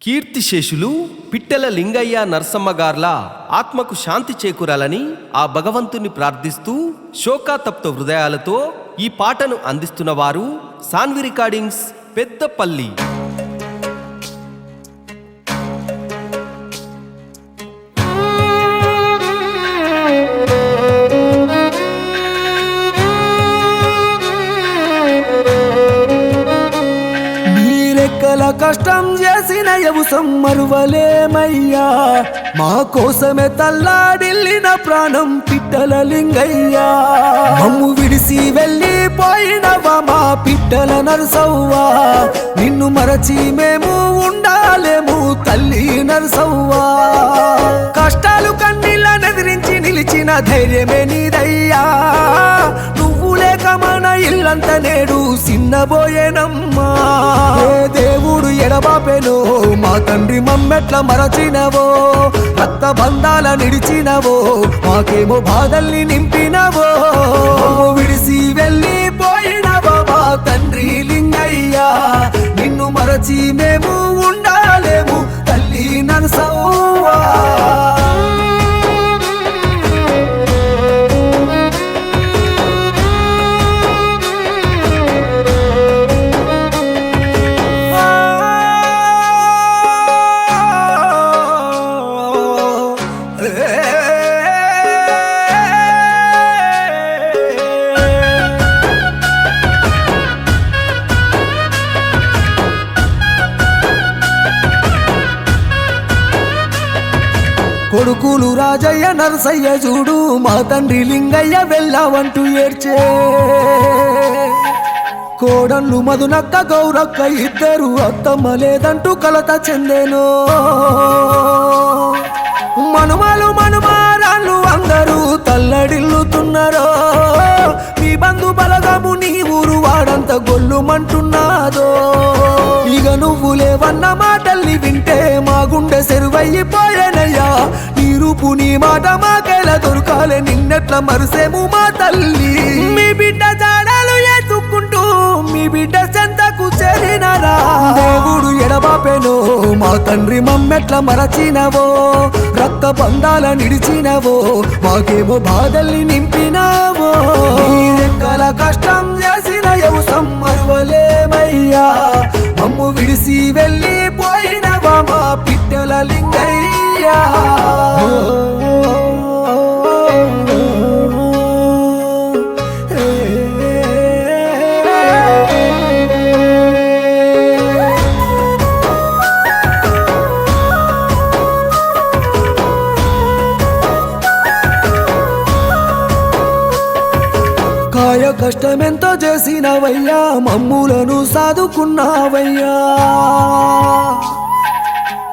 కీర్తిశేషులు పిట్టెల లింగయ్య నరసమ్మగార్ల ఆత్మకు శాంతి చేకూరాలని ఆ భగవంతుని ప్రార్థిస్తూ శోకాతప్త హృదయాలతో ఈ పాటను అందిస్తున్న వారు సాన్వి రికార్డింగ్స్ పెద్దపల్లి. కష్టం చేసిన యవసం మరువలేమయ్యా, మా కోసమే తల్లాడిల్లిన ప్రాణం పిట్టల లింగయ్యా. మమ్ము విడిసి వెళ్ళిపోయినవా మా పిట్టల నరసవ్వా, నిన్ను మరచి మేము ఉండాలేము తల్లి నరసవ్వా. కష్టాలు కన్నీళ్ళ నెదిరించి నిలిచిన ధైర్యమే నీదయ్యా, నువ్వు లేక మన ఇల్లంత నేడు సిన్నబోయేనమ్మా. దేవుడు ఎడబాపెనో మా తండ్రి మమ్మెట్ల మరచినవో, రక్త బంధాల నిడిచినవో, మాకేమో బాధల్ని నింపినవో. విడిసి వెళ్ళిపోయినవో మా తండ్రి లింగయ్యా, నిన్ను మరచి మేము ఉండాలేము తల్లి నరసవ్వా. కొడుకులు రాజయ్య నరసయ్య చూడు, మా తండ్రి లింగయ్య వెళ్ళావంటూ ఏడ్చే. కోడళ్ళు మధునక్క గౌరక్క ఇద్దరు అత్తమ్మ లేదంటూ కలత చెందేను. మనుమలు మనుమారాళ్ళు అందరూ తల్లడిల్లుతున్నారో, మీ బంధు బలగము నీ ఊరు వాడంత గొల్లుమంటున్నాదో. ఇక నువ్వు లేవన్న మాటల్ని వింటే మా గుండె సెరువైపోయేనయ్యా, నీ రూపు నీ మాట మాకెలా దొరకాలే, నిన్నెట్ల మరుసేము మా తల్లి. మీ బిడ్డ జాడలు ఎత్తుకుంటూ మీ బిడ్డ చెంతకు చేరినరా, దేవుడు ఎడబాపెనో మా తండ్రి మమ్మెట్ల మరచినవో, రక్త బంధాల నిడిచినవో, మాకేమో బాధల్ని నింపినావో. రెక్కల కష్టం చేసిన యవసం మరువలేమయ్యా, మమ్ము విడిసి వెళ్ళిపోయినవా మా పిట్టల లింగయ్యా. కాయ కష్టమెంతో చేసినవయ్యా, మమ్ములను సాదుకున్నావయ్యా.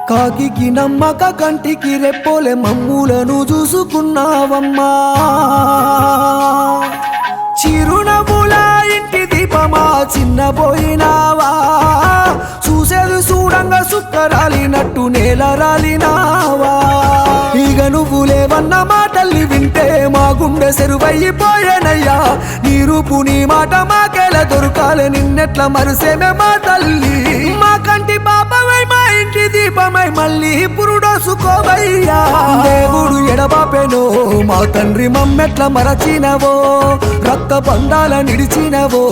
కాకికి నమ్మక కంటికి రెప్పోలే మమ్ములను చూసుకున్నావమ్మా. చిరునవ్వుల ఇంటి దీపమా చిన్నపోయినావా, చూసేది చూడంగా సుక్కరాలినట్టు నేల రాలినావా. ఇక నువ్వు లేవన్న మాటల్ని వింటే మా గుండె సెరువైపోయేనయ్యా, నీ రూపు నీ మాట మాకెలా దొరకాలే, నిన్నెట్ల మరుసేమే మా తల్లి. మా కంటి పాపమై మా ఇంటి దీపమై మళ్ళీ పురుడోసుకోవయ్యా. దేవుడు ఎడబాపెనో మా తండ్రి మమ్మెట్ల మరచినవో, రక్త బంధాల నిడిచినవో,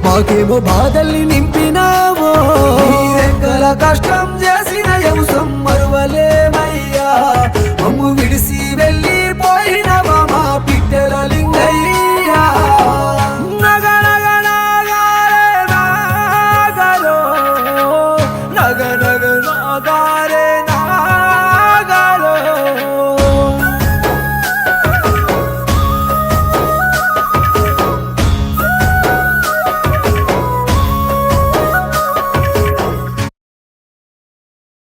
మాకేమో బాధల్ని నింపినావో. రెక్కల కష్టం చేసిన యవసం మరువలేమయ్యా, మమ్ము విడిసి వెళ్ళిపోయినవా మా పిట్టల లింగయ్యా. నగ నగ నాగారే నాగలో, నగ నగ నాగారే